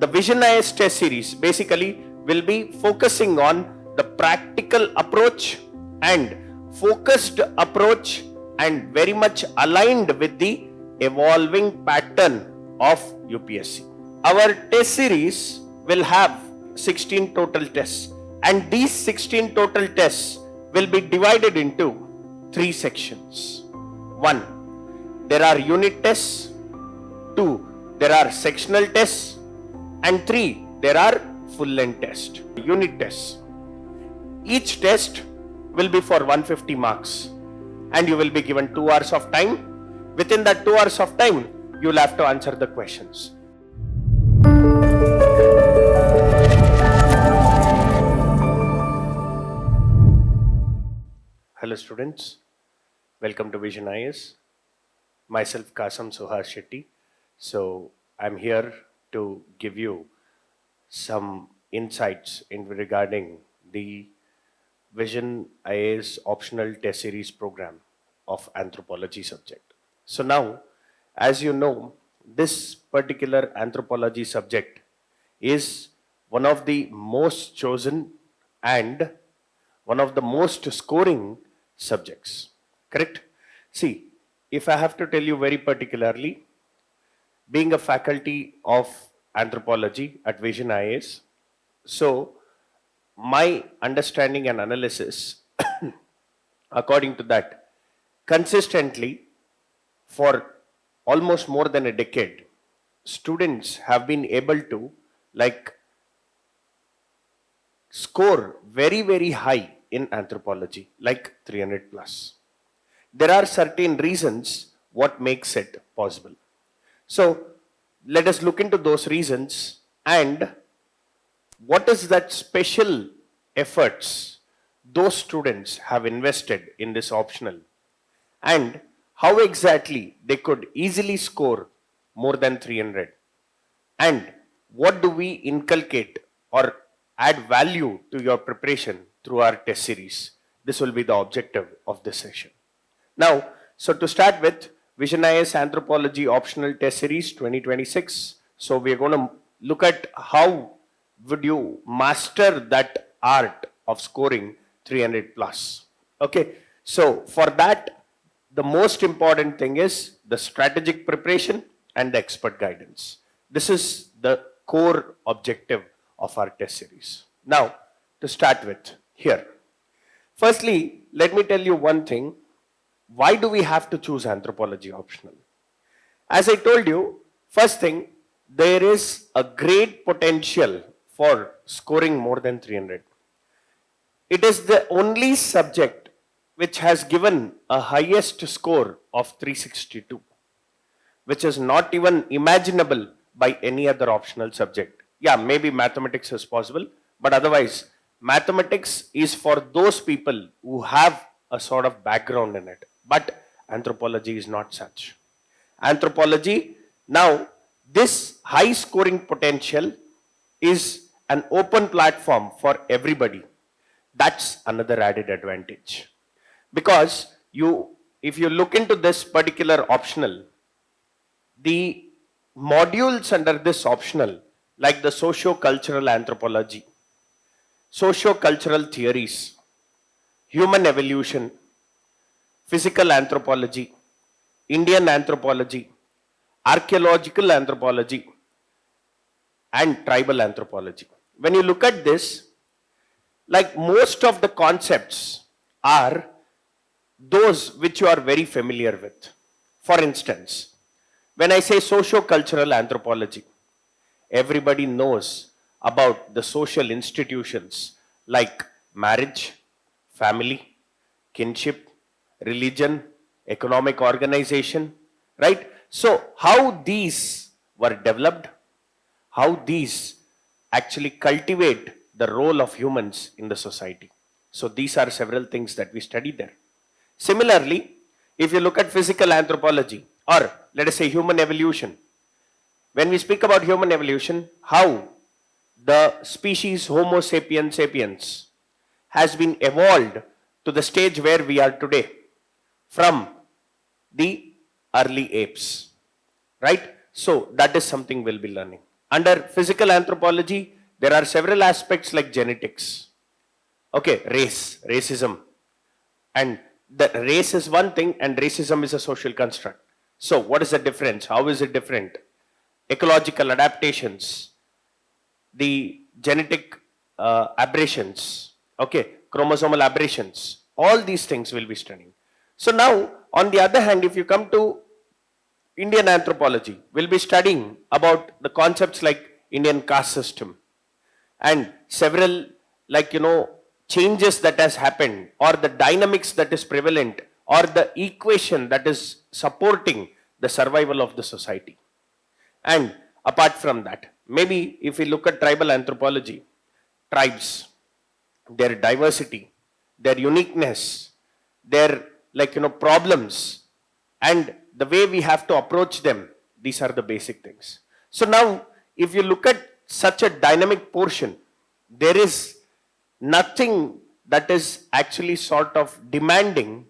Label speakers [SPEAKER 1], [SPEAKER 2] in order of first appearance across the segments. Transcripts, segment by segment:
[SPEAKER 1] the Vision IS test series basically will be focusing on the practical approach and focused approach and very much aligned with the evolving pattern of UPSC. Our test series will have 16 total tests, and these 16 total tests will be divided into 3 sections. 1. There are unit tests. 2. There are sectional tests. And 3. There are full-length tests, unit tests. Each test will be for 150 marks, and you will be given 2 hours of time. Within that 2 hours of time, you will have to answer the questions. Hello students, welcome to Vision IS. Myself Kasam Suhas Shetty. So I'm here to give you some insights in regarding the Vision IS optional test series program of anthropology subject. So now, as you know, this particular anthropology subject is one of the most chosen and one of the most scoring subjects, correct? See, if I have to tell you very particularly, being a faculty of anthropology at Vision IS, so my understanding and analysis, according to that, consistently for almost more than a decade, students have been able to score very high in anthropology, like 300 plus. There are certain reasons what makes it possible. So let us look into those reasons and what is that special efforts those students have invested in this optional and how exactly they could easily score more than 300 and what do we inculcate or add value to your preparation through our test series. This will be the objective of this session. Now, so to start with, Vision IS Anthropology Optional Test Series 2026. So we are going to look at how would you master that art of scoring 300 plus. Okay, so for that, the most important thing is the strategic preparation and the expert guidance. This is the core objective of our test series. Now, to start with here. Firstly, let me tell you one thing. Why do we have to choose anthropology optional? As I told you, first thing, there is a great potential for scoring more than 300. It is the only subject which has given a highest score of 362, which is not even imaginable by any other optional subject. Yeah, maybe mathematics is possible, but otherwise, mathematics is for those people who have a sort of background in it. But anthropology is not such. Anthropology, now, this high scoring potential is an open platform for everybody. That's another added advantage. Because if you look into this particular optional, the modules under this optional, like the socio-cultural anthropology, socio-cultural theories, human evolution, physical anthropology, Indian anthropology, archaeological anthropology, and tribal anthropology. When you look at this, like most of the concepts are those which you are very familiar with. For instance, when I say socio-cultural anthropology, everybody knows about the social institutions like marriage, family, kinship, religion, economic organization, right? So how these were developed, how these actually cultivate the role of humans in the society. So these are several things that we study there. Similarly, if you look at physical anthropology or let us say human evolution, when we speak about human evolution, how the species Homo sapiens sapiens has been evolved to the stage where we are today from the early apes, right? So that is something we'll be learning. Under physical anthropology, there are several aspects like genetics. Okay, racism. And the race is one thing and racism is a social construct. So what is the difference? How is it different? Ecological adaptations, the genetic aberrations, okay, chromosomal aberrations, all these things will be studying. So now, on the other hand, if you come to Indian anthropology, we'll be studying about the concepts like Indian caste system and several, like, changes that has happened, or the dynamics that is prevalent, or the equation that is supporting the survival of the society. And apart from that, maybe if we look at tribal anthropology, tribes, their diversity, their uniqueness, their, like, problems, and the way we have to approach them, these are the basic things. So now, if you look at such a dynamic portion, there is nothing that is actually sort of demanding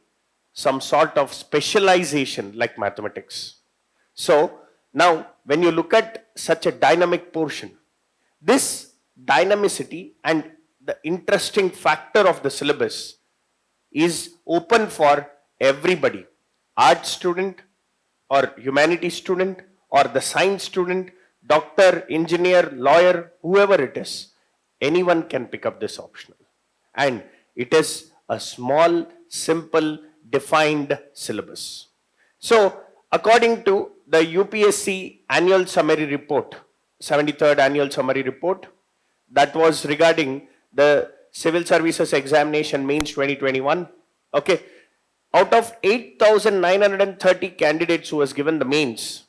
[SPEAKER 1] some sort of specialization like mathematics. So now, when you look at such a dynamic portion, this dynamicity and the interesting factor of the syllabus is open for everybody, art student or humanities student or the science student, doctor, engineer, lawyer, whoever it is, anyone can pick up this optional. And it is a small, simple, defined syllabus. So, according to the UPSC annual summary report, 73rd annual summary report, that was regarding the civil services examination mains 2021. Okay, out of 8,930 candidates who was given the mains,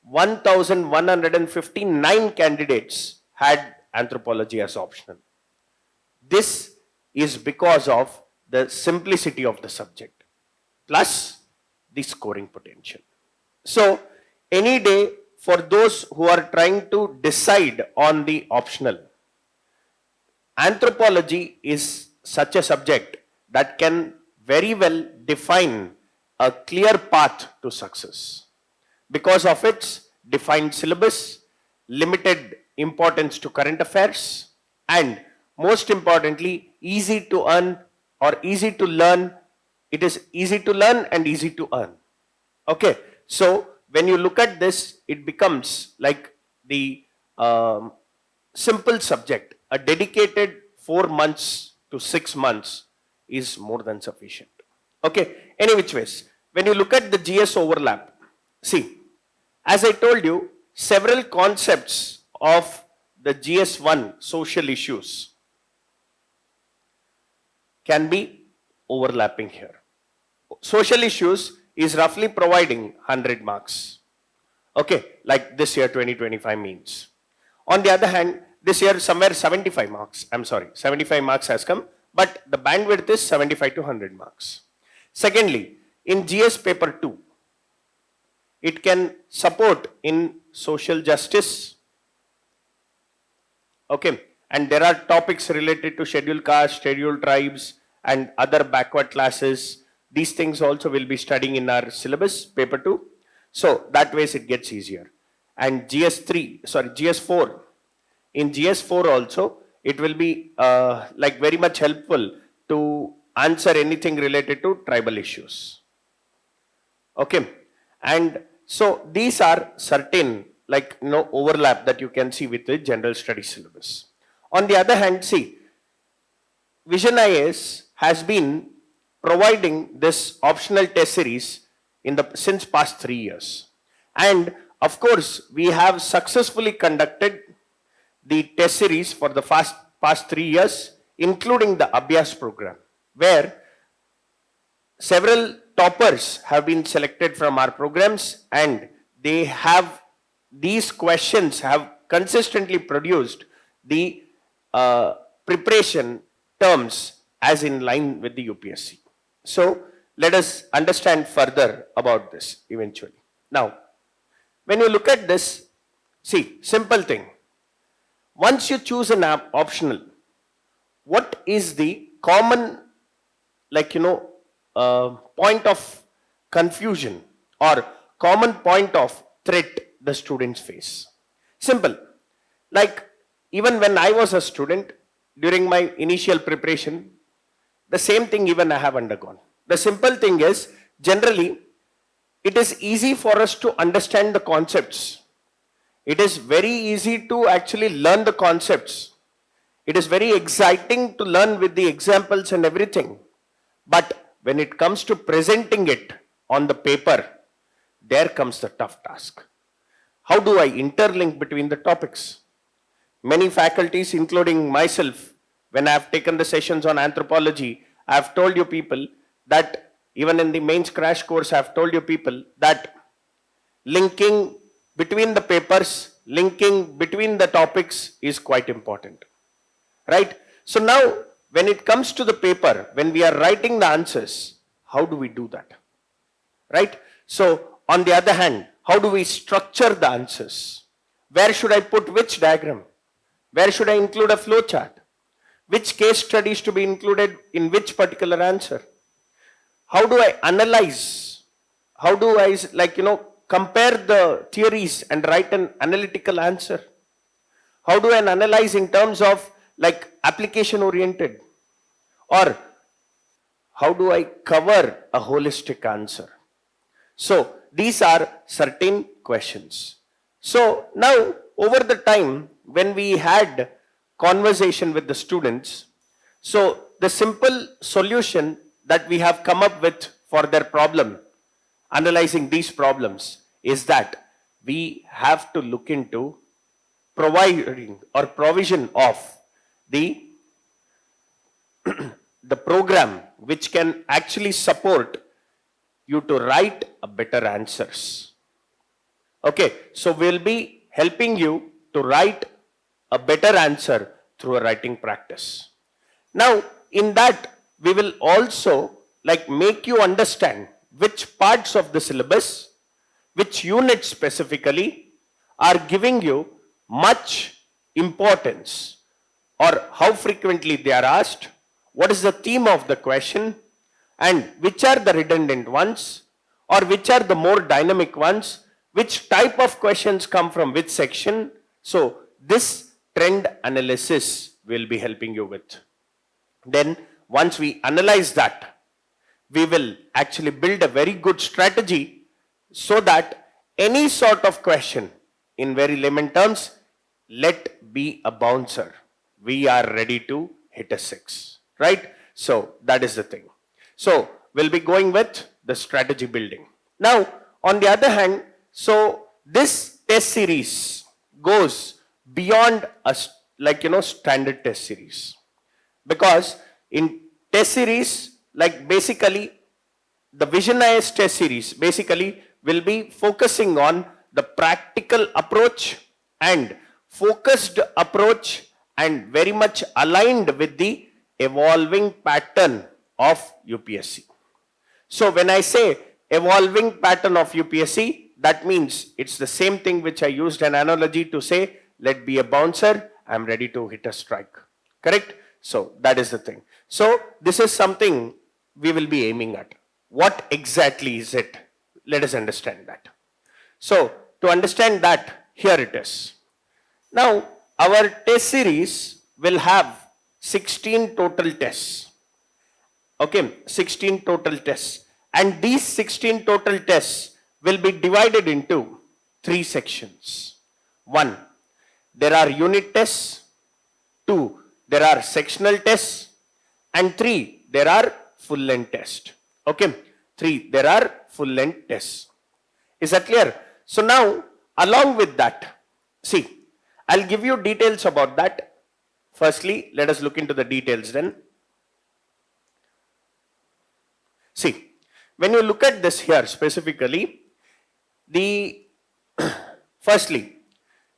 [SPEAKER 1] 1,159 candidates had anthropology as optional. This is because of the simplicity of the subject plus the scoring potential. So, any day for those who are trying to decide on the optional, anthropology is such a subject that can very well define a clear path to success because of its defined syllabus, limited importance to current affairs, and most importantly, easy to earn or easy to learn. It is easy to learn and easy to earn. Okay, so when you look at this, it becomes like the simple subject. A dedicated 4 months to 6 months is more than sufficient. Okay, any which ways, when you look at the GS overlap, see, as I told you, several concepts of the GS1 social issues can be overlapping here. Social issues is roughly providing 100 marks. Okay, like this year 2025 means. On the other hand, this year somewhere 75 marks, 75 marks has come, but the bandwidth is 75 to 100 marks. Secondly, in GS paper 2, it can support in social justice. Okay, and there are topics related to scheduled castes, scheduled tribes, and other backward classes. These things also will be studying in our syllabus, paper 2. So that ways it gets easier. And GS4. In GS4 also, it will be like very much helpful to answer anything related to tribal issues. Okay, and so these are certain like overlap that you can see with the general studies syllabus. On the other hand, see, Vision IAS has been providing this optional test series since past 3 years. And of course, we have successfully conducted the test series for the past 3 years, including the Abhyas program, where several toppers have been selected from our programs, and these questions have consistently produced the preparation terms as in line with the UPSC. So let us understand further about this eventually. Now, when you look at this, see, simple thing. Once you choose an optional, what is the common, point of confusion or common point of threat the students face? Simple. Like even when I was a student, during my initial preparation, the same thing even I have undergone. The simple thing is, generally, it is easy for us to understand the concepts. It is very easy to actually learn the concepts. It is very exciting to learn with the examples and everything. But when it comes to presenting it on the paper, there comes the tough task. How do I interlink between the topics? Many faculties, including myself, when I have taken the sessions on anthropology, I have told you people that even in the mains crash course, I have told you people that linking between the papers, linking between the topics is quite important. Right? So now, when it comes to the paper, when we are writing the answers, how do we do that? Right? So, on the other hand, how do we structure the answers? Where should I put which diagram? Where should I include a flow chart? Which case studies to be included in which particular answer? How do I analyze? How do I, compare the theories and write an analytical answer? How do I analyze in terms of application oriented? Or how do I cover a holistic answer? So these are certain questions. So now, over the time, when we had conversation with the students, so the simple solution that we have come up with for their problem, analyzing these problems, is that we have to look into providing or provision of the program which can actually support you to write a better answers. Okay, so we'll be helping you to write a better answer through a writing practice. Now, in that, we will also make you understand which parts of the syllabus, which units specifically are giving you much importance, or how frequently they are asked, what is the theme of the question, and which are the redundant ones, or which are the more dynamic ones, which type of questions come from which section. So this trend analysis will be helping you with. Then once we analyze that, we will actually build a very good strategy so that any sort of question, in very layman terms, let be a bouncer. We are ready to hit a 6, right? So that is the thing. So we'll be going with the strategy building. Now, on the other hand, so this test series goes beyond a standard test series, because in test series, basically the Vision IS test series basically will be focusing on the practical approach and focused approach, and very much aligned with the evolving pattern of UPSC. So when I say evolving pattern of UPSC, that means it's the same thing which I used an analogy to say, let be a bouncer, I'm ready to hit a strike. Correct? So that is the thing. So this is something we will be aiming at. What exactly is it? Let us understand that. So to understand that, here it is. Now, our test series will have 16 total tests. Okay, 16 total tests. And these 16 total tests will be divided into 3 sections. 1, there are unit tests. 2, there are sectional tests. And 3, there are full length tests. Okay, 3, there are full length tests. Is that clear? So now, along with that, see, I'll give you details about that. Firstly, let us look into the details then. See, when you look at this here specifically, firstly,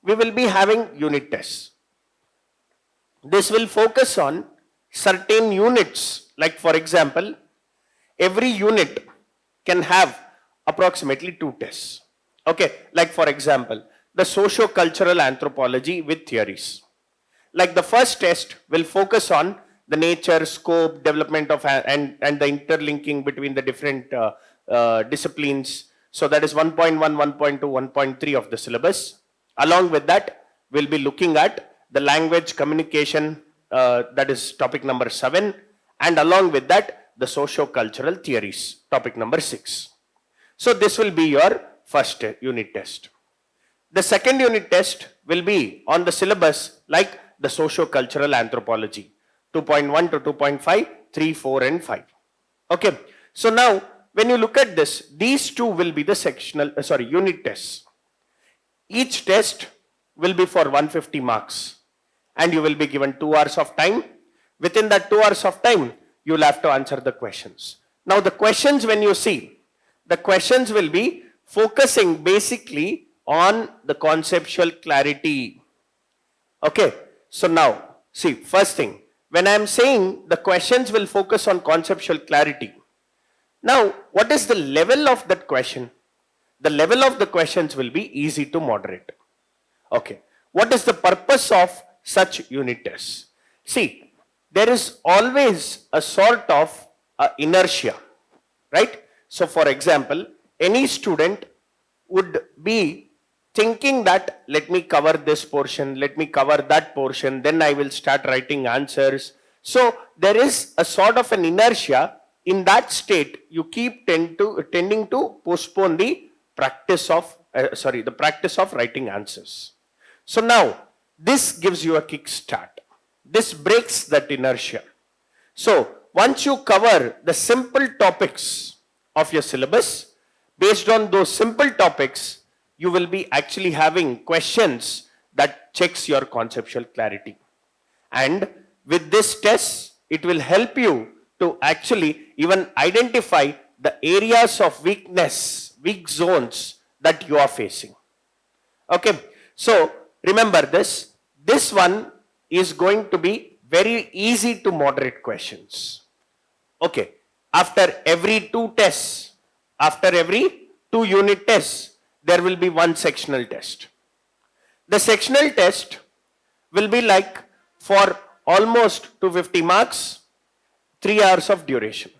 [SPEAKER 1] we will be having unit tests. This will focus on certain units. Like for example, every unit can have approximately 2 tests. Okay, like for example, the socio-cultural anthropology with theories. Like the first test will focus on the nature, scope, development of and the interlinking between the different disciplines. So that is 1.1, 1.2, 1.3 of the syllabus. Along with that, we'll be looking at the language communication, that is topic number 7, and along with that, the socio-cultural theories, topic number 6. So this will be your first unit test. The second unit test will be on the syllabus like the socio-cultural anthropology, 2.1 to 2.5, 3, 4 and 5. Okay. So now when you look at this, these two will be the unit tests. Each test will be for 150 marks and you will be given 2 hours of time. Within that 2 hours of time, you will have to answer the questions. Now the questions, when you see, the questions will be focusing basically on the conceptual clarity. Okay. So now see, first thing, when I am saying the questions will focus on conceptual clarity, now what is the level of that question? The level of the questions will be easy to moderate. Okay. What is the purpose of such unit tests? See, there is always a sort of inertia, right? So for example, any student would be thinking that let me cover this portion, let me cover that portion, then I will start writing answers. So there is a sort of an inertia. In that state, you keep tending to postpone the practice of writing answers. So now this gives you a kick start. This breaks that inertia. So once you cover the simple topics of your syllabus, based on those simple topics, you will be actually having questions that checks your conceptual clarity. And with this test, it will help you to actually even identify the areas of weakness, weak zones that you are facing. Okay. So remember this. This one is going to be very easy to moderate questions. Okay. After every 2 tests, after every 2 unit tests, there will be one sectional test. The sectional test will be like for almost 250 marks, 3 hours of duration.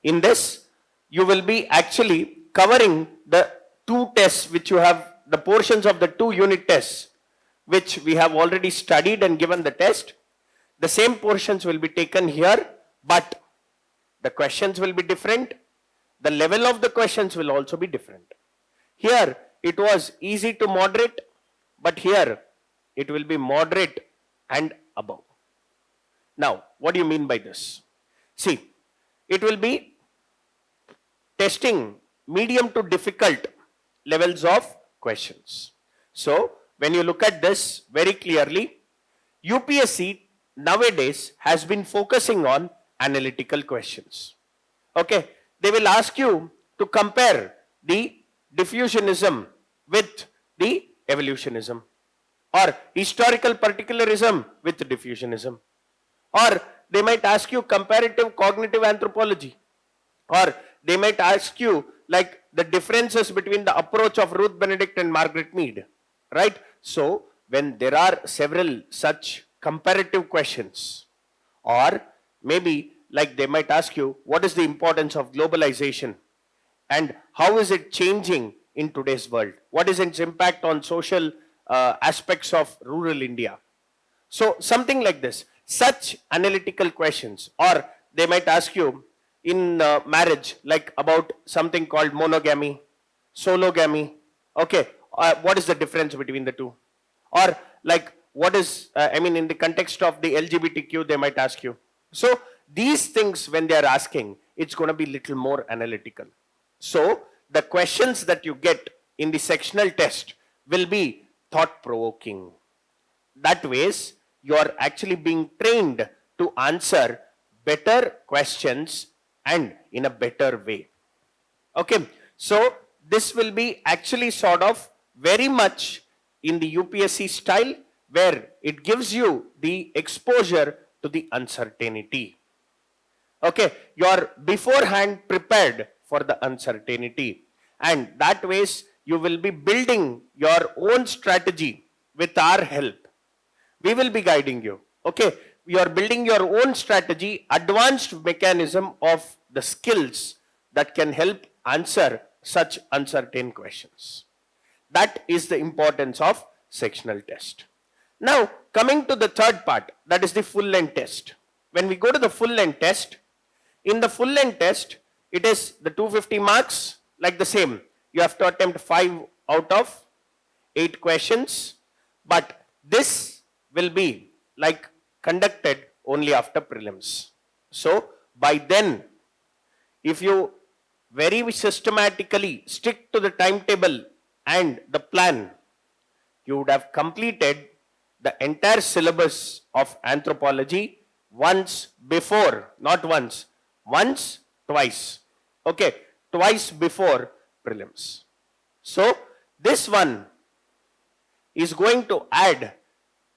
[SPEAKER 1] In this, you will be actually covering the 2 tests which you have, the portions of the 2 unit tests which we have already studied and given the test. The same portions will be taken here, but the questions will be different. The level of the questions will also be different. Here, it was easy to moderate, but here, it will be moderate and above. Now, what do you mean by this? See, it will be testing medium to difficult levels of questions. So, when you look at this very clearly, UPSC nowadays has been focusing on analytical questions. Okay, they will ask you to compare the diffusionism with the evolutionism, or historical particularism with diffusionism, or they might ask you comparative cognitive anthropology, or they might ask you like the differences between the approach of Ruth Benedict and Margaret Mead, right? So when there are several such comparative questions, or maybe like they might ask you what is the importance of globalization and how is it changing in today's world, what is its impact on social aspects of rural India. So something like this, such analytical questions. Or they might ask you in marriage like about something called monogamy, sologamy. Okay, what is the difference between the two? Or like what is in the context of the LGBTQ, they might ask you. So these things, when they are asking, it's going to be little more analytical. So the questions that you get in the sectional test will be thought provoking. That ways you are actually being trained to answer better questions and in a better way. Okay, so this will be actually sort of very much in the UPSC style, where it gives you the exposure to the uncertainty. Okay, you are beforehand prepared for the uncertainty, and that ways you will be building your own strategy with our help. We will be guiding you. Okay, you are building your own strategy, advanced mechanism of the skills that can help answer such uncertain questions. That is the importance of sectional test. Now, coming to the third part, that is the full length test. When we go to the full length test, in the full length test, it is the 250 marks, like the same. You have to attempt 5 out of 8 questions, but this will be like conducted only after prelims. So, by then, if you very systematically stick to the timetable and the plan, you would have completed the entire syllabus of anthropology once before, not once, once, twice. Okay, twice before prelims. So, this one is going to add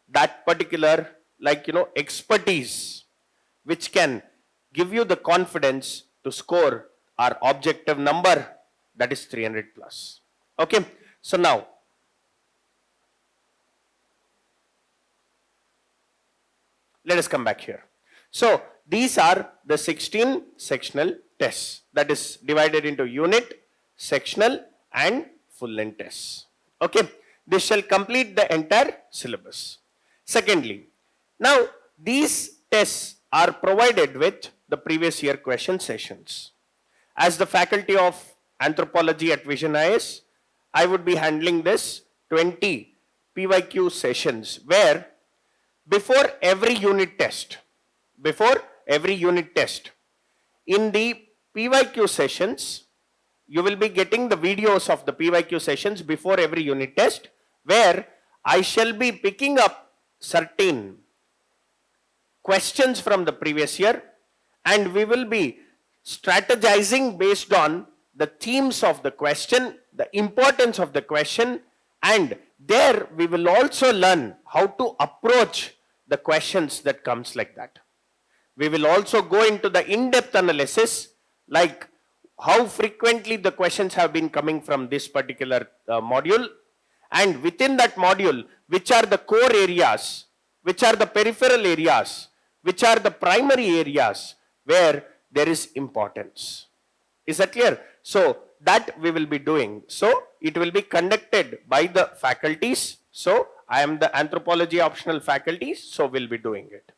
[SPEAKER 1] that particular, expertise, which can give you the confidence to score our objective number, that is 300 plus. Okay, so now, let us come back here. So, these are the 16 sectional tests, that is divided into unit, sectional and full length tests. Okay, this shall complete the entire syllabus. Secondly, now these tests are provided with the previous year question sessions. As the faculty of anthropology at Vision IS, I would be handling this 20 PYQ sessions where before every unit test, in the PYQ sessions, you will be getting the videos of the PYQ sessions before every unit test, where I shall be picking up certain questions from the previous year, and we will be strategizing based on the themes of the question, the importance of the question, and there we will also learn how to approach the questions that comes like that. We will also go into the in-depth analysis, like how frequently the questions have been coming from this particular module, and within that module, which are the core areas, which are the peripheral areas, which are the primary areas where there is importance. Is that clear? So that we will be doing. So it will be conducted by the faculties. So I am the anthropology optional faculty, so we'll be doing it.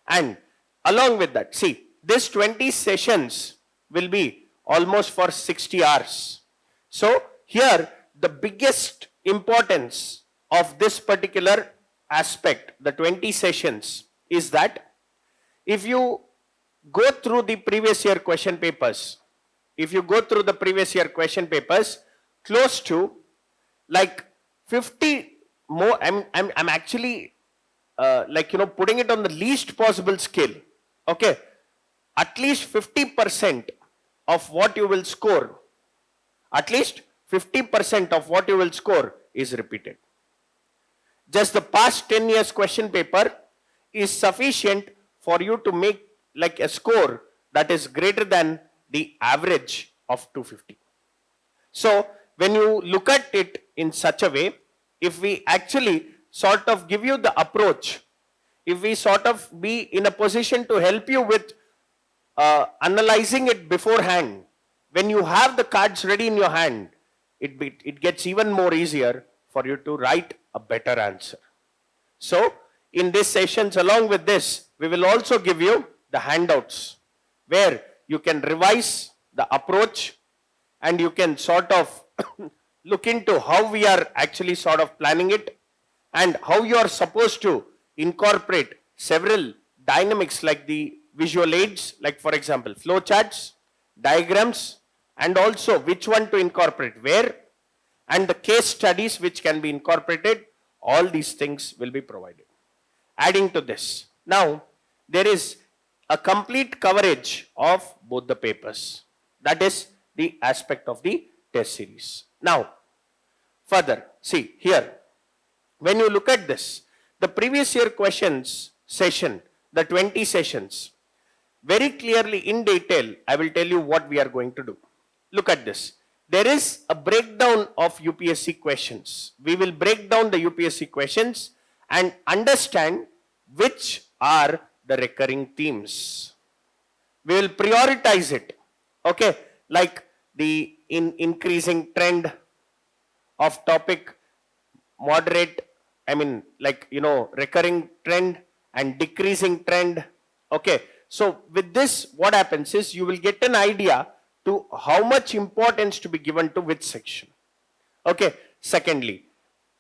[SPEAKER 1] And along with that, see, this 20 sessions will be almost for 60 hours. So here the biggest importance of this particular aspect, the 20 sessions, is that if you go through the previous year question papers, close to like 50 more, I'm actually putting it on the least possible scale. Okay, at least 50% of what you will score, is repeated. Just the past 10 years question paper is sufficient for you to make like a score that is greater than the average of 250. So when you look at it in such a way, if we actually sort of give you the approach, if we sort of be in a position to help you with analyzing it beforehand, when you have the cards ready in your hand, it gets even more easier for you to write a better answer. So in these sessions, along with this, we will also give you the handouts where you can revise the approach and you can sort of look into how we are actually sort of planning it and how you are supposed to incorporate several dynamics like the visual aids, like for example flowcharts, diagrams, and also which one to incorporate where, and the case studies which can be incorporated. All these things will be provided. Adding to this, now there is a complete coverage of both the papers. That is the aspect of the test series. Now, further, see here, when you look at this, the previous year questions session, the 20 sessions, very clearly in detail, I will tell you what we are going to do. Look at this. There is a breakdown of UPSC questions. We will break down the UPSC questions and understand which are the recurring themes. We will prioritize it. Okay, like the increasing trend of topic, moderate, I mean, like, recurring trend and decreasing trend. Okay. So with this, what happens is you will get an idea to how much importance to be given to which section. Okay. Secondly,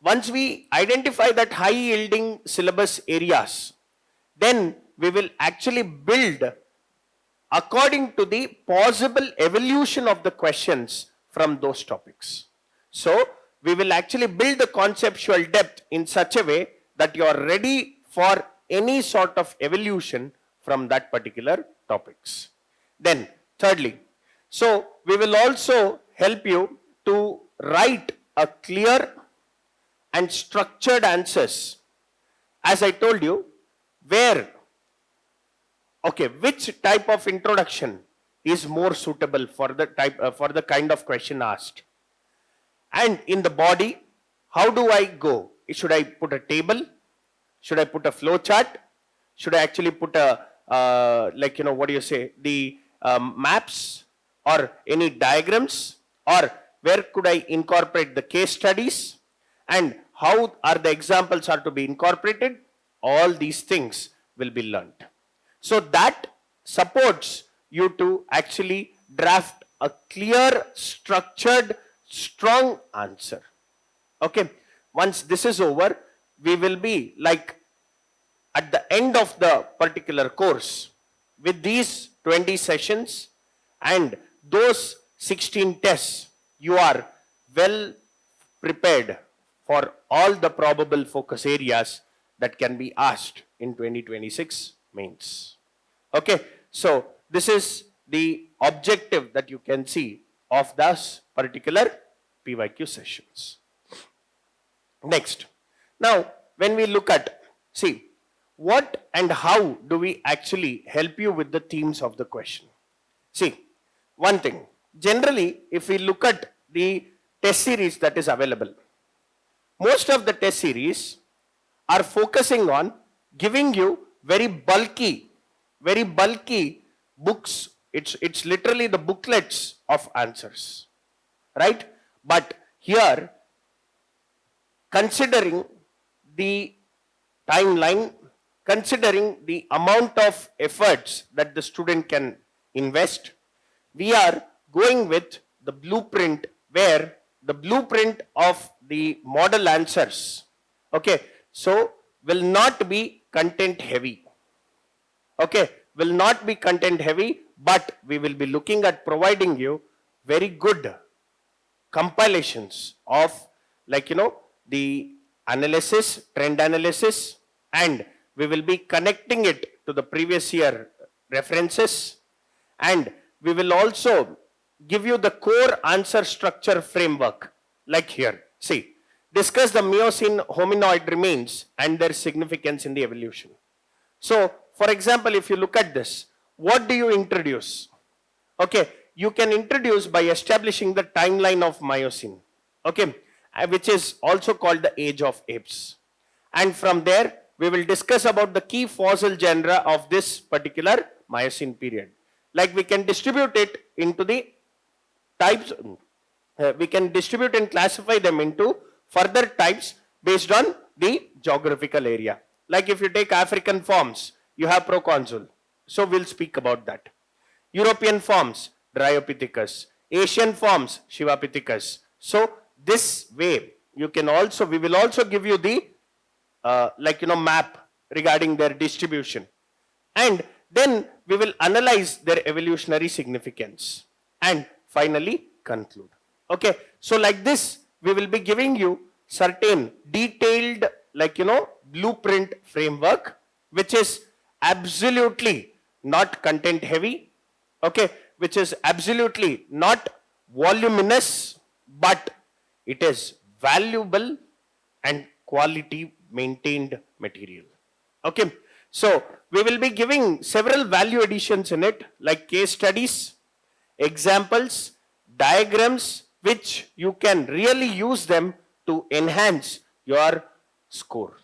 [SPEAKER 1] once we identify that high yielding syllabus areas, then we will actually build according to the possible evolution of the questions from those topics. So we will actually build the conceptual depth in such a way that you are ready for any sort of evolution from that particular topics. Then thirdly, so we will also help you to write a clear and structured answers, as I told you, where, okay, which type of introduction is more suitable for the for the kind of question asked. And in the body, how do I go? Should I put a table? Should I put a flow chart? Should I actually put a, what do you say, the maps or any diagrams? Or where could I incorporate the case studies? And how are the examples are to be incorporated? All these things will be learned. So that supports you to actually draft a clear, structured, strong answer. Okay. Once this is over, we will be like at the end of the particular course with these 20 sessions and those 16 tests, you are well prepared for all the probable focus areas that can be asked in 2026 mains. Okay, so this is the objective that you can see of this particular PYQ sessions. Next, now when we look at, see, what and how do we actually help you with the themes of the question? See, one thing, generally, if we look at the test series that is available, most of the test series are focusing on giving you very bulky books. It's literally the booklets of answers, right? But here, considering the timeline, considering the amount of efforts that the student can invest, we are going with the blueprint, where the blueprint of the model answers, okay, so will not be content heavy. Okay, will not be content heavy, but we will be looking at providing you very good compilations of, the analysis, trend analysis, and we will be connecting it to the previous year references, and we will also give you the core answer structure framework, like here. See, discuss the Miocene hominoid remains and their significance in the evolution. So, for example, if you look at this, what do you introduce? Okay, you can introduce by establishing the timeline of Miocene, okay, which is also called the age of apes. And from there, we will discuss about the key fossil genera of this particular Miocene period. Like, we can distribute it into the types, we can distribute and classify them into further types based on the geographical area. Like, if you take African forms, you have proconsul. So we'll speak about that. European forms, Dryopithecus. Asian forms, Shivapithecus. So this way, you can also, we will also give you the map regarding their distribution. And then we will analyze their evolutionary significance. And finally, conclude. Okay, so like this, we will be giving you certain detailed, blueprint framework, which is absolutely not content heavy, okay, which is absolutely not voluminous, but it is valuable and quality maintained material. Okay, so we will be giving several value additions in it, like case studies, examples, diagrams, which you can really use them to enhance your score.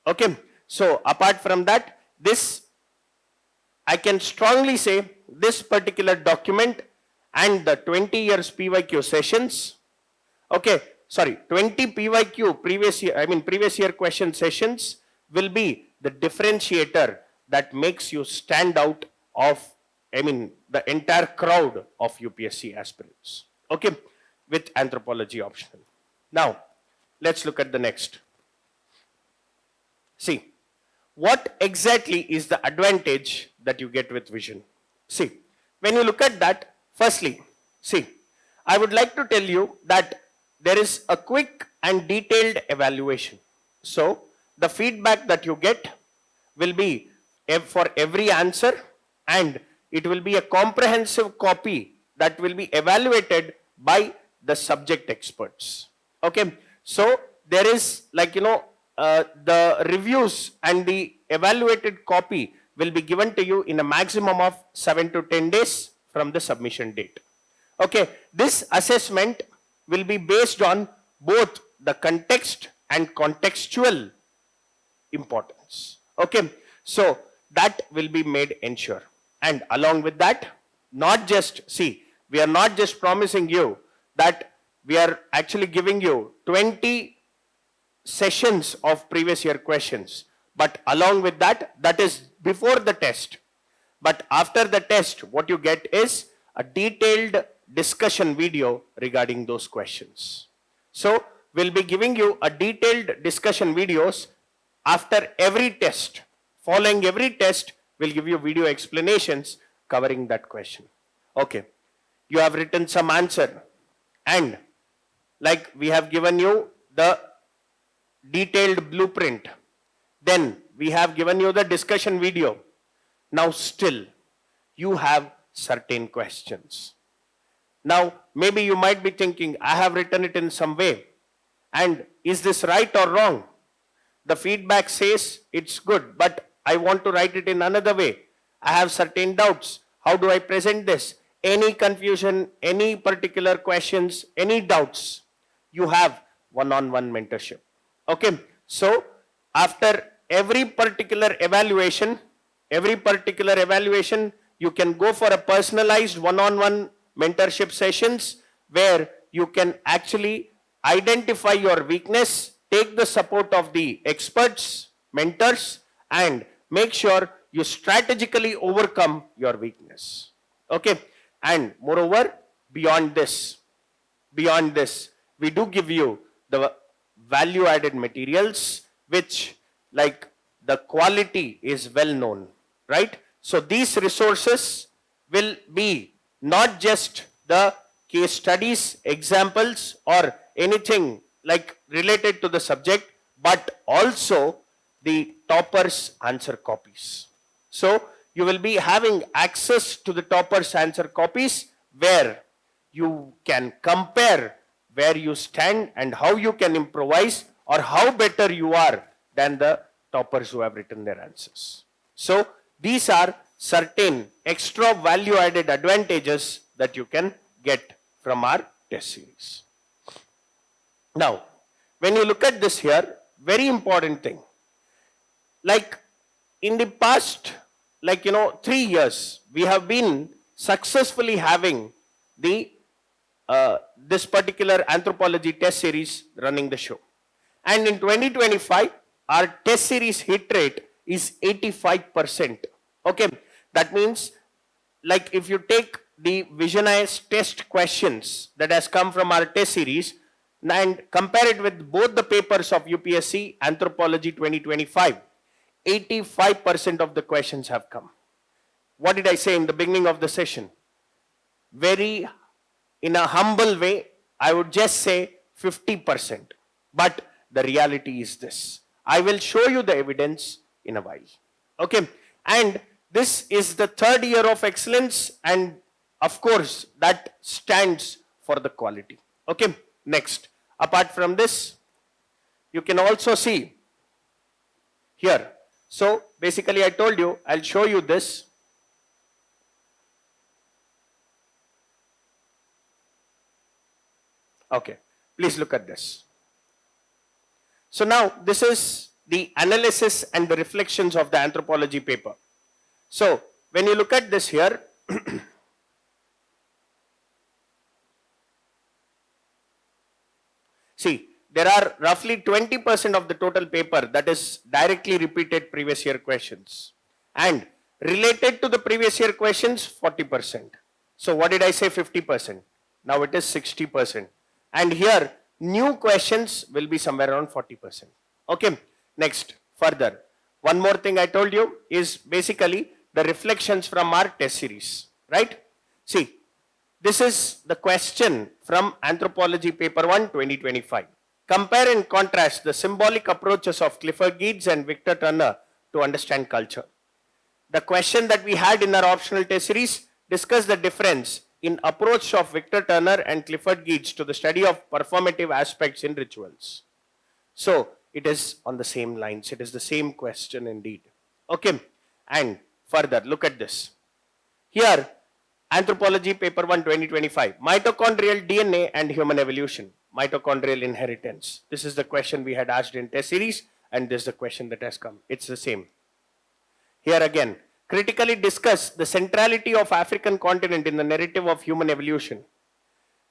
[SPEAKER 1] Okay, so apart from that, this, I can strongly say, this particular document and the 20 years PYQ sessions, okay, 20 PYQ previous year question sessions will be the differentiator that makes you stand out of, the entire crowd of UPSC aspirants. Okay, with anthropology optional. Now, let's look at the next. See, what exactly is the advantage that you get with vision? See, when you look at that, firstly, see, I would like to tell you that there is a quick and detailed evaluation. So, the feedback that you get will be for every answer, and it will be a comprehensive copy that will be evaluated by the subject experts. Okay, so there is the reviews and the evaluated copy will be given to you in a maximum of 7 to 10 days from the submission date. Okay, this assessment will be based on both the context and contextual importance. Okay, so that will be made ensure. And along with that, we are not just promising you that we are actually giving you 20 sessions of previous year questions, but along with that, that is before the test. But after the test, what you get is a detailed discussion video regarding those questions. So we'll be giving you a detailed discussion videos after every test. Following every test, we'll give you video explanations covering that question. Okay, you have written some answer, and like we have given you the detailed blueprint, then we have given you the discussion video. Now still you have certain questions. Now maybe you might be thinking, I have written it in some way, and is this right or wrong? The feedback says it's good, but I want to write it in another way. I have certain doubts. How do I present this? Any confusion, any particular questions, any doubts, you have one-on-one mentorship. Okay, so after every particular evaluation, you can go for a personalized one-on-one mentorship sessions where you can actually identify your weakness, take the support of the experts, mentors, and make sure you strategically overcome your weakness. Okay, and moreover, beyond this, we do give you the value added materials, which like the quality is well known, right? So these resources will be not just the case studies, examples, or anything like related to the subject, but also the toppers answer copies. So you will be having access to the toppers answer copies where you can compare where you stand and how you can improvise or how better you are than the toppers who have written their answers. So these are certain extra value added advantages that you can get from our test series. Now, when you look at this here, very important thing, like in the past 3 years, we have been successfully having the this particular anthropology test series running the show. And in 2025, our test series hit rate is 85%. Okay, that means like if you take the visionized test questions that has come from our test series and compare it with both the papers of UPSC Anthropology 2025, 85% of the questions have come. What did I say in the beginning of the session? Very in a humble way, I would just say 50%. But the reality is this. I will show you the evidence in a while. Okay. And this is the third year of excellence, and of course that stands for the quality. Okay. Next. Apart from this, you can also see here. So basically I told you, I'll show you this. Okay, please look at this. So now this is the analysis and the reflections of the anthropology paper. So when you look at this here, See, there are roughly 20% of the total paper that is directly repeated previous year questions, and related to the previous year questions 40%. So what did I say? 50%. Now it is 60%. And here new questions will be somewhere around 40%. Okay. Next, further, one more thing I told you is basically the reflections from our test series, right? See, this is the question from Anthropology Paper 1 2025. Compare and contrast the symbolic approaches of Clifford Geertz and Victor Turner to understand culture. The question that we had in our optional test series discussed the difference in approach of Victor Turner and Clifford Geertz to the study of performative aspects in rituals. So it is on the same lines. It is the same question indeed. Okay. And further, look at this. Here, Anthropology Paper 1 2025, mitochondrial DNA and human evolution, mitochondrial inheritance. This is the question we had asked in test series, and this is the question that has come. It's the same. Here again, critically discuss the centrality of African continent in the narrative of human evolution.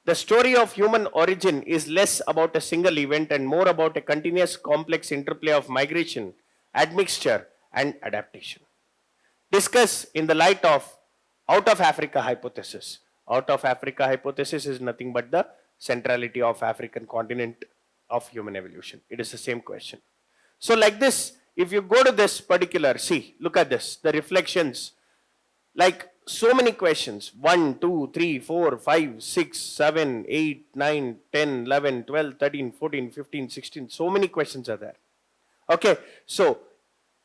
[SPEAKER 1] The story of human origin is less about a single event and more about a continuous complex interplay of migration, admixture, and adaptation. Discuss in the light of out of Africa hypothesis. Out of Africa hypothesis is nothing but the centrality of African continent of human evolution. It is the same question. So like this, if you go to this particular, see, look at this, the reflections, like so many questions, 1, 2, 3, 4, 5, 6, 7, 8, 9, 10, 11, 12, 13, 14, 15, 16, so many questions are there. Okay, so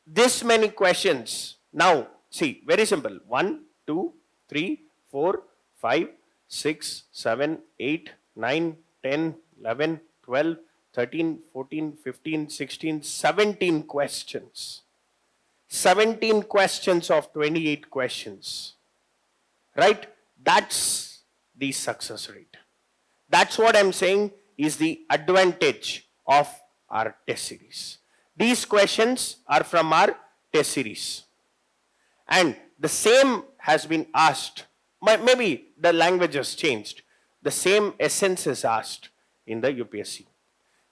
[SPEAKER 1] this many questions, now see, very simple, 1, 2, 3, 4, 5, 6, 7, 8, 9, 10, 11, 12, 13, 14, 15, 16, 17 questions. 17 questions of 28 questions. Right? That's the success rate. That's what I'm saying is the advantage of our test series. These questions are from our test series. And the same has been asked. Maybe the language has changed. The same essence is asked in the UPSC.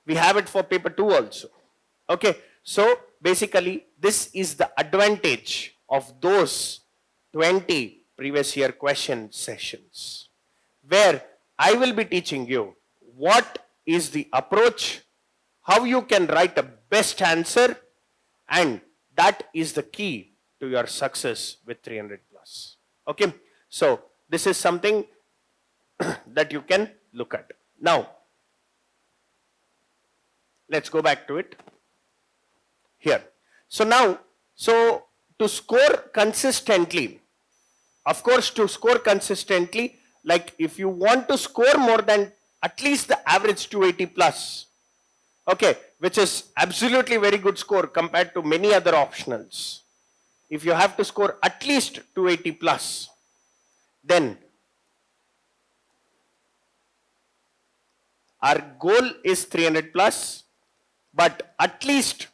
[SPEAKER 1] We have it for paper 2 also. Okay. So basically this is the advantage of those 20 previous year question sessions, where I will be teaching you what is the approach, how you can write a best answer, and that is the key to your success with 300 plus. Okay. So this is something that you can look at. Now, let's go back to it here. So now, so to score consistently, of course, to score consistently, like if you want to score more than at least the average 280 plus, okay, which is absolutely very good score compared to many other optionals. If you have to score at least 280 plus, then our goal is 300 plus, but at least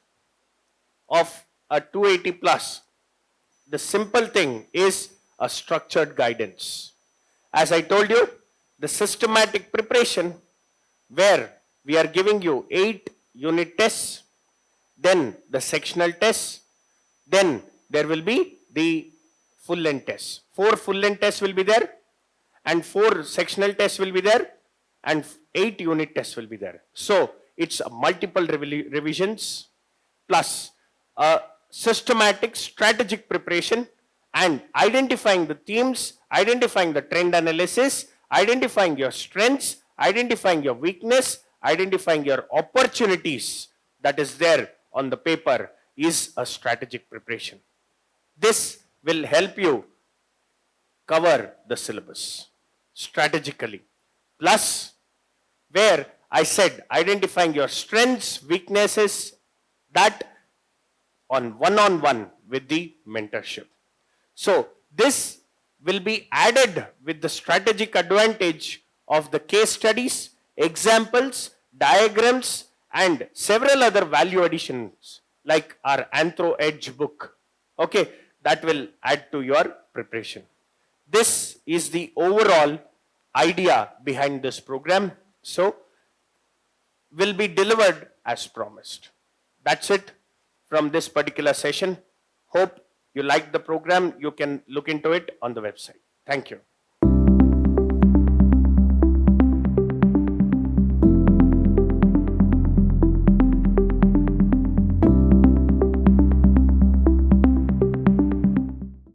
[SPEAKER 1] of a 280 plus, the simple thing is a structured guidance. As I told you, the systematic preparation where we are giving you 8 unit tests, then the sectional tests, then there will be the full length tests. 4 full length tests will be there, and 4 sectional tests will be there, and 8 unit tests will be there. So it's a multiple revisions plus a systematic strategic preparation and identifying the themes, identifying the trend analysis, identifying your strengths, identifying your weakness, identifying your opportunities that is there on the paper is a strategic preparation. This will help you cover the syllabus strategically. Plus, where I said identifying your strengths, weaknesses, that on one-on-one with the mentorship. So this will be added with the strategic advantage of the case studies, examples, diagrams, and several other value additions like our Anthro Edge book. Okay, that will add to your preparation. This is the overall idea behind this program. So will be delivered as promised. That's it from this particular session. Hope you like the program. You can look into it on the website. Thank you.